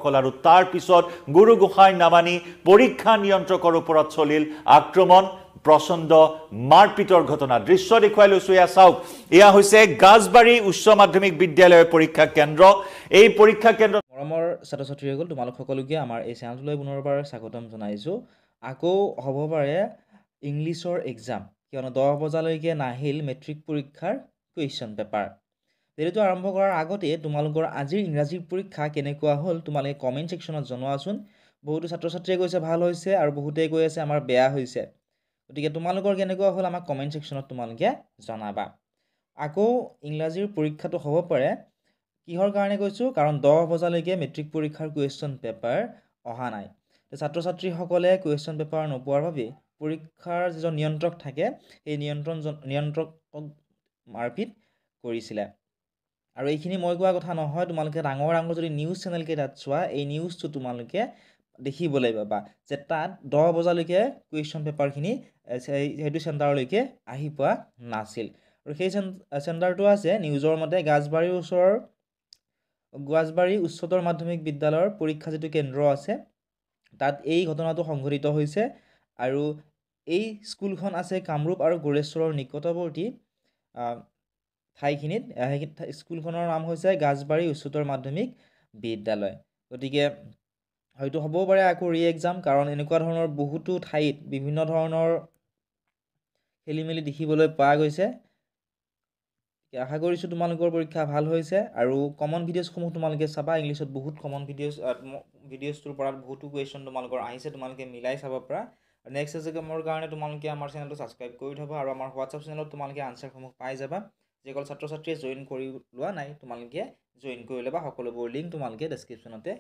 শিক্ষকসকল আৰু তাৰ পিছত গুৰু গোসাঁই নামানি পৰীক্ষা নিয়ন্ত্ৰকৰ ওপৰত চলিল আক্ৰমণ প্ৰচণ্ড মাৰপিটৰ ঘটনা দৃশ্য দেখুৱাই লৈছো এয়া চাওক এয়া হৈছে গাজবাৰী উচ্চ মাধ্যমিক বিদ্যালয়ৰ পৰীক্ষা কেন্দ্ৰ এই পৰীক্ষা কেন্দ্ৰ মৰমৰ ছাত্ৰ ছাত্ৰীসকল তোমালোক সকলোকে আমাৰ এই চেনেলটোলৈ পুনৰবাৰ স্বাগতম জনাইছোঁ আকৌ হ'ব পাৰে ইংলিছৰ এক্সাম কিয়নো 10 বজালৈকে নাহিল মেট্ৰিক পৰীক্ষাৰ কুৱেশ্যন পেপাৰ ভিডিঅ'টো আৰম্ভ কৰাৰ আগতে তোমালোকৰ আজিৰ ইংৰাজী পৰীক্ষা কেনেকুৱা হ'ল তোমালোকে কমেণ্ট ছেকশ্যনত জনোৱাচোন বহুতো ছাত্ৰ ছাত্ৰীয়ে কৈছে ভাল হৈছে আৰু বহুতেই কৈ আছে আমাৰ বেয়া হৈছে গতিকে তোমালোকৰ কেনেকুৱা হ'ল আমাক কমেণ্ট ছেকশ্যনত তোমালোকে জনাবা আকৌ ইংৰাজীৰ পৰীক্ষাটো হ'ব পাৰে কিহৰ কাৰণে কৈছোঁ কাৰণ 10 বজালৈকে মেট্ৰিক পৰীক্ষাৰ কুৱেশ্যন পেপাৰ অহা নাই ছাত্ৰ ছাত্ৰীসকলে কুৱেশ্যন পেপাৰ নোপোৱাৰ বাবে পৰীক্ষাৰ যিজন নিয়ন্ত্ৰক থাকে সেই নিয়ন্ত্ৰকক মাৰপিট কৰিছিলে আৰু এইখিনি মই কোৱা কথা নহয় তোমালোকে ডাঙৰ যদি নিউজ চেনেল কেইটাত চোৱা এই নিউজটো তোমালোকে দেখিবলৈ পাবা যে তাত 10 বজালৈকে কুৱেশ্যন পেপাৰখিনি সেইটো চেণ্টাৰলৈকে আহি পোৱা নাছিল আৰু সেই চেণ্টাৰটো আছে নিউজৰ মতে গাজবাৰী উচ্চতৰ মাধ্যমিক বিদ্যালয়ৰ পৰীক্ষা যিটো কেন্দ্ৰ আছে তাত এই ঘটনাটো সংঘটিত হৈছে আৰু এই স্কুলখন আছে কামৰূপ আৰু গড়েশ্বৰৰ নিকটৱৰ্তী ঠাইখিনিত স্কুলখনৰ নাম হৈছে গাজবাৰী উচ্চতৰ মাধ্যমিক বিদ্যালয় গতিকে হয়তো হ'বও পাৰে আকৌ এক্সাম কাৰণ এনেকুৱা ধৰণৰ বহুতো ঠাইত বিভিন্ন ধৰণৰ খেলিমেলি দেখিবলৈ পোৱা গৈছে আশা কৰিছোঁ তোমালোকৰ পৰীক্ষা ভাল হৈছে আৰু কমন ভিডিঅ'ছসমূহ তোমালোকে চাবা ইংলিছত বহুত কমন ভিডিঅ'ছটোৰ পৰা বহুতো কুৱেশ্যন তোমালোকৰ আহিছে তোমালোকে মিলাই চাব পৰা নেক্সট এক্সামৰ কাৰণে তোমালোকে আমাৰ চেনেলটো ছাবস্ক্ৰাইব কৰি থ'বা আৰু আমাৰ হোৱাটছআপ চেনেলত তোমালোকে আনচাৰসমূহ পাই যাবা যিসকল ছাত্ৰ ছাত্ৰীয়ে জইন কৰি লোৱা নাই তোমালোকে জইন কৰি ল'বা সকলোবোৰ লিংক তোমালোকে ডেছক্ৰিপশ্যনতে